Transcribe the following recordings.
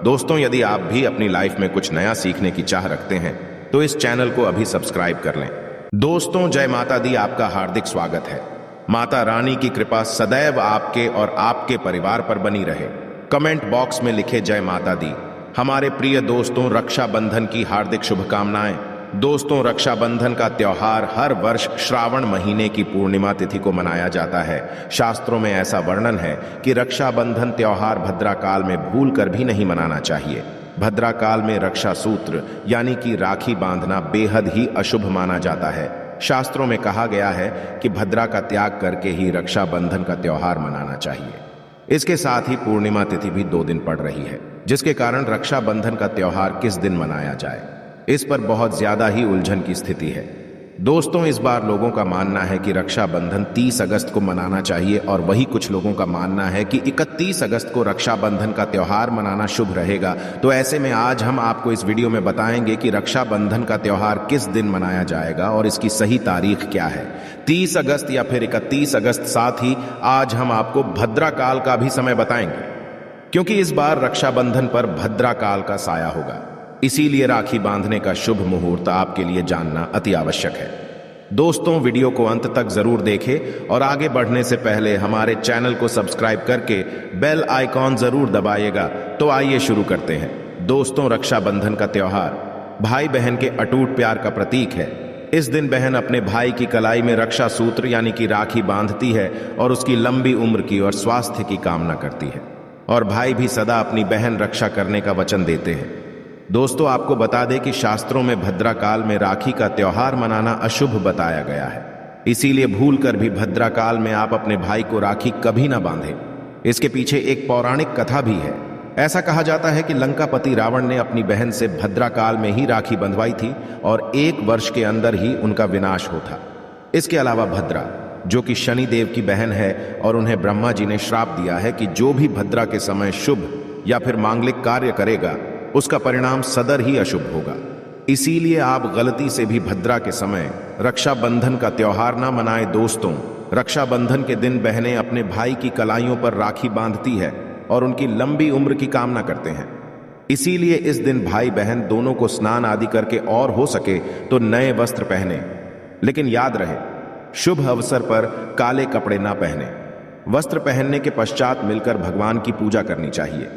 दोस्तों, यदि आप भी अपनी लाइफ में कुछ नया सीखने की चाह रखते हैं तो इस चैनल को अभी सब्सक्राइब कर लें। दोस्तों, जय माता दी, आपका हार्दिक स्वागत है। माता रानी की कृपा सदैव आपके और आपके परिवार पर बनी रहे। कमेंट बॉक्स में लिखे जय माता दी। हमारे प्रिय दोस्तों, रक्षाबंधन की हार्दिक शुभकामनाएं। दोस्तों, रक्षाबंधन का त्योहार हर वर्ष श्रावण महीने की पूर्णिमा तिथि को मनाया जाता है। शास्त्रों में ऐसा वर्णन है कि रक्षाबंधन त्योहार भद्रा काल में भूल कर भी नहीं मनाना चाहिए। भद्रा काल में रक्षा सूत्र यानी कि राखी बांधना बेहद ही अशुभ माना जाता है। शास्त्रों में कहा गया है कि भद्रा का त्याग करके ही रक्षाबंधन का त्योहार मनाना चाहिए। इसके साथ ही पूर्णिमा तिथि भी 2 दिन पड़ रही है, जिसके कारण रक्षाबंधन का त्योहार किस दिन मनाया जाए, इस पर बहुत ज्यादा ही उलझन की स्थिति है। दोस्तों, इस बार लोगों का मानना है कि रक्षाबंधन 30 अगस्त को मनाना चाहिए और वही कुछ लोगों का मानना है कि 31 अगस्त को रक्षाबंधन का त्योहार मनाना शुभ रहेगा। तो ऐसे में आज हम आपको इस वीडियो में बताएंगे कि रक्षाबंधन का त्योहार किस दिन मनाया जाएगा और इसकी सही तारीख क्या है, 30 अगस्त या फिर 31 अगस्त। साथ ही आज हम आपको भद्रा काल का भी समय बताएंगे, क्योंकि इस बार रक्षाबंधन पर भद्रा काल का साया होगा। इसीलिए राखी बांधने का शुभ मुहूर्त आपके लिए जानना अति आवश्यक है। दोस्तों, वीडियो को अंत तक जरूर देखें और आगे बढ़ने से पहले हमारे चैनल को सब्सक्राइब करके बेल आइकॉन जरूर दबाइएगा। तो आइए शुरू करते हैं। दोस्तों, रक्षाबंधन का त्योहार भाई बहन के अटूट प्यार का प्रतीक है। इस दिन बहन अपने भाई की कलाई में रक्षा सूत्र यानी कि राखी बांधती है और उसकी लंबी उम्र की और स्वास्थ्य की कामना करती है, और भाई भी सदा अपनी बहन रक्षा करने का वचन देते हैं। दोस्तों, आपको बता दें कि शास्त्रों में भद्रा काल में राखी का त्योहार मनाना अशुभ बताया गया है। इसीलिए भूलकर भी भद्रा काल में आप अपने भाई को राखी कभी ना बांधें। इसके पीछे एक पौराणिक कथा भी है। ऐसा कहा जाता है कि लंकापति रावण ने अपनी बहन से भद्रा काल में ही राखी बंधवाई थी और 1 वर्ष के अंदर ही उनका विनाश होता। इसके अलावा भद्रा, जो कि शनि देव की बहन है, और उन्हें ब्रह्मा जी ने श्राप दिया है कि जो भी भद्रा के समय शुभ या फिर मांगलिक कार्य करेगा उसका परिणाम सदर ही अशुभ होगा। इसीलिए आप गलती से भी भद्रा के समय रक्षाबंधन का त्योहार ना मनाएं। दोस्तों, रक्षाबंधन के दिन बहनें अपने भाई की कलाइयों पर राखी बांधती है और उनकी लंबी उम्र की कामना करते हैं। इसीलिए इस दिन भाई बहन दोनों को स्नान आदि करके और हो सके तो नए वस्त्र पहने, लेकिन याद रहे शुभ अवसर पर काले कपड़े ना पहने। वस्त्र पहनने के पश्चात मिलकर भगवान की पूजा करनी चाहिए।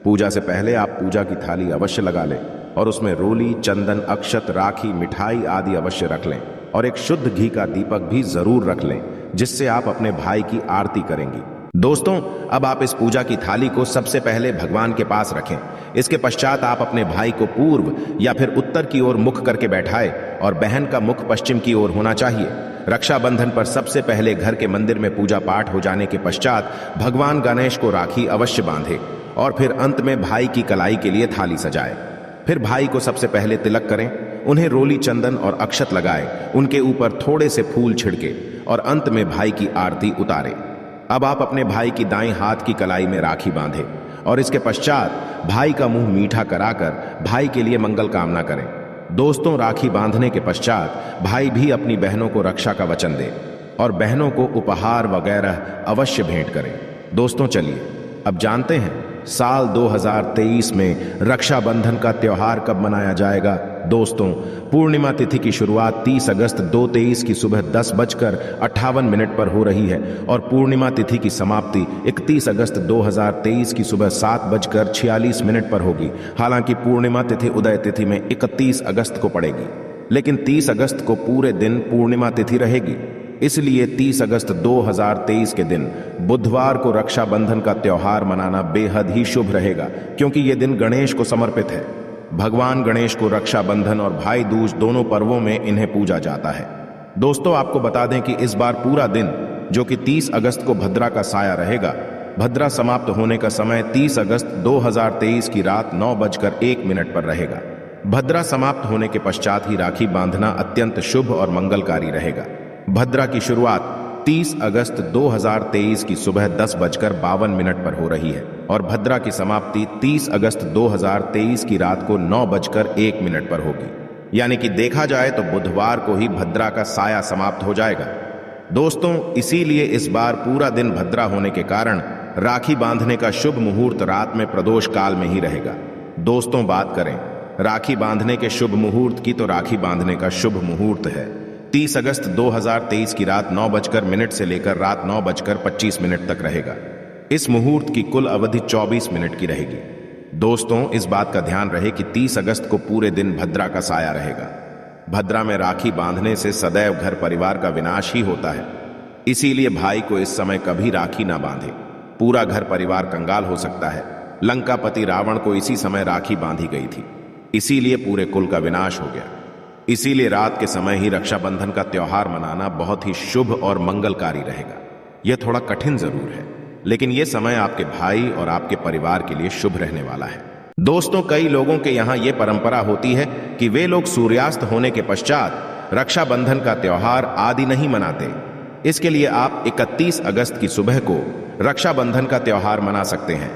पूजा से पहले आप पूजा की थाली अवश्य लगा लें और उसमें रोली, चंदन, अक्षत, राखी, मिठाई आदि अवश्य रख लें और एक शुद्ध घी का दीपक भी जरूर रख लें, जिससे आप अपने भाई की आरती करेंगी। दोस्तों, अब आप इस पूजा की थाली को सबसे पहले भगवान के पास रखें। इसके पश्चात आप अपने भाई को पूर्व या फिर उत्तर की ओर मुख करके बैठाएं और बहन का मुख पश्चिम की ओर होना चाहिए। रक्षाबंधन पर सबसे पहले घर के मंदिर में पूजा पाठ हो जाने के पश्चात भगवान गणेश को राखी अवश्य बांधे और फिर अंत में भाई की कलाई के लिए थाली सजाए। फिर भाई को सबसे पहले तिलक करें, उन्हें रोली, चंदन और अक्षत लगाए, उनके ऊपर थोड़े से फूल छिड़के और अंत में भाई की आरती उतारे। अब आप अपने भाई की दाईं हाथ की कलाई में राखी बांधे और इसके पश्चात भाई का मुंह मीठा कराकर भाई के लिए मंगल कामना करें। दोस्तों, राखी बांधने के पश्चात भाई भी अपनी बहनों को रक्षा का वचन दे और बहनों को उपहार वगैरह अवश्य भेंट करें। दोस्तों, चलिए अब जानते हैं साल 2023 में रक्षाबंधन का त्योहार कब मनाया जाएगा। दोस्तों, पूर्णिमा तिथि की शुरुआत 30 अगस्त 2023 की सुबह 10:58 पर हो रही है और पूर्णिमा तिथि की समाप्ति 31 अगस्त 2023 की सुबह 7:46 पर होगी। हालांकि पूर्णिमा तिथि उदय तिथि में 31 अगस्त को पड़ेगी, लेकिन 30 अगस्त को पूरे दिन पूर्णिमा तिथि रहेगी। इसलिए 30 अगस्त 2023 के दिन बुधवार को रक्षाबंधन का त्योहार मनाना बेहद ही शुभ रहेगा, क्योंकि ये दिन गणेश को समर्पित है। भगवान गणेश को रक्षाबंधन और भाई दूज दोनों पर्वों में इन्हें पूजा जाता है। दोस्तों, आपको बता दें कि इस बार पूरा दिन, जो कि 30 अगस्त को भद्रा का साया रहेगा, भद्रा समाप्त होने का समय 30 अगस्त 2023 की रात 9:01 पर रहेगा। भद्रा समाप्त होने के पश्चात ही राखी बांधना अत्यंत शुभ और मंगलकारी रहेगा। भद्रा की शुरुआत 30 अगस्त 2023 की सुबह 10:52 पर हो रही है और भद्रा की समाप्ति 30 अगस्त 2023 की रात को 9:01 पर होगी। यानी कि देखा जाए तो बुधवार को ही भद्रा का साया समाप्त हो जाएगा। दोस्तों, इसीलिए इस बार पूरा दिन भद्रा होने के कारण राखी बांधने का शुभ मुहूर्त रात में प्रदोष काल में ही रहेगा। दोस्तों, बात करें राखी बांधने के शुभ मुहूर्त की, तो राखी बांधने का शुभ मुहूर्त है 30 अगस्त 2023 की रात 9:00 से लेकर रात 9:25 तक रहेगा। इस मुहूर्त की कुल अवधि 24 मिनट की रहेगी। दोस्तों, इस बात का ध्यान रहे कि 30 अगस्त को पूरे दिन भद्रा का साया रहेगा। भद्रा में राखी बांधने से सदैव घर परिवार का विनाश ही होता है। इसीलिए भाई को इस समय कभी राखी ना बांधे, पूरा घर परिवार कंगाल हो सकता है। लंकापति रावण को इसी समय राखी बांधी गई थी, इसीलिए पूरे कुल का विनाश हो गया। इसीलिए रात के समय ही रक्षाबंधन का त्योहार मनाना बहुत ही शुभ और मंगलकारी रहेगा। यह थोड़ा कठिन जरूर है, लेकिन यह समय आपके भाई और आपके परिवार के लिए शुभ रहने वाला है। दोस्तों, कई लोगों के यहाँ यह परंपरा होती है कि वे लोग सूर्यास्त होने के पश्चात रक्षाबंधन का त्योहार आदि नहीं मनाते। इसके लिए आप 31 अगस्त की सुबह को रक्षाबंधन का त्योहार मना सकते हैं।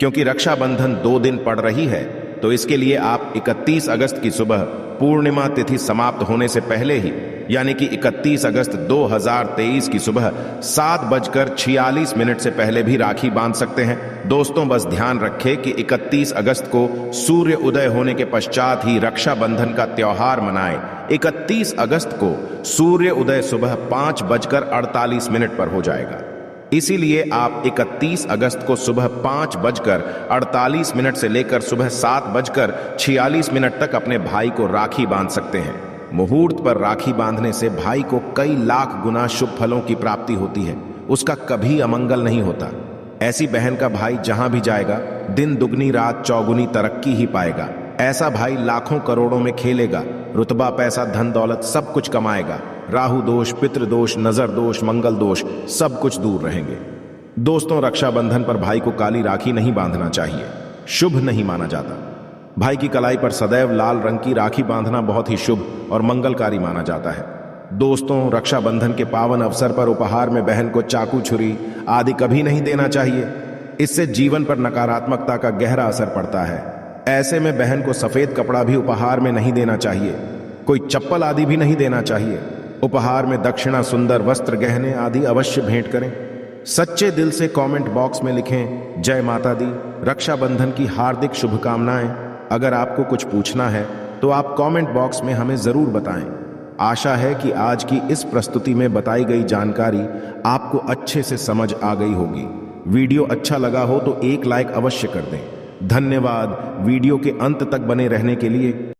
क्योंकि रक्षाबंधन 2 दिन पड़ रही है, तो इसके लिए आप 31 अगस्त की सुबह पूर्णिमा तिथि समाप्त होने से पहले ही, यानी कि 31 अगस्त 2023 की सुबह 7:46 से पहले भी राखी बांध सकते हैं। दोस्तों, बस ध्यान रखें कि 31 अगस्त को सूर्य उदय होने के पश्चात ही रक्षाबंधन का त्योहार मनाएं। 31 अगस्त को सूर्य उदय सुबह 5:48 पर हो जाएगा। इसीलिए आप 31 अगस्त को सुबह 5:48 से लेकर सुबह 7:46 तक अपने भाई को राखी बांध सकते हैं। मुहूर्त पर राखी बांधने से भाई को कई लाख गुना शुभ फलों की प्राप्ति होती है, उसका कभी अमंगल नहीं होता। ऐसी बहन का भाई जहां भी जाएगा, दिन दुगनी रात चौगुनी तरक्की ही पाएगा। ऐसा भाई लाखों करोड़ों में खेलेगा, रुतबा पैसा धन दौलत सब कुछ कमाएगा। राहु दोष, पितृ दोष, नजर दोष, मंगल दोष सब कुछ दूर रहेंगे। दोस्तों, रक्षाबंधन पर भाई को काली राखी नहीं बांधना चाहिए, शुभ नहीं माना जाता। भाई की कलाई पर सदैव लाल रंग की राखी बांधना बहुत ही शुभ और मंगलकारी माना जाता है। दोस्तों, रक्षाबंधन के पावन अवसर पर उपहार में बहन को चाकू, छुरी आदि कभी नहीं देना चाहिए। इससे जीवन पर नकारात्मकता का गहरा असर पड़ता है। ऐसे में बहन को सफेद कपड़ा भी उपहार में नहीं देना चाहिए, कोई चप्पल आदि भी नहीं देना चाहिए। उपहार में दक्षिणा, सुंदर वस्त्र, गहने आदि अवश्य भेंट करें। सच्चे दिल से कमेंट बॉक्स में लिखें जय माता दी, रक्षाबंधन की हार्दिक शुभकामनाएं। अगर आपको कुछ पूछना है तो आप कमेंट बॉक्स में हमें जरूर बताएं। आशा है कि आज की इस प्रस्तुति में बताई गई जानकारी आपको अच्छे से समझ आ गई होगी। वीडियो अच्छा लगा हो तो एक लाइक अवश्य कर दें। धन्यवाद वीडियो के अंत तक बने रहने के लिए।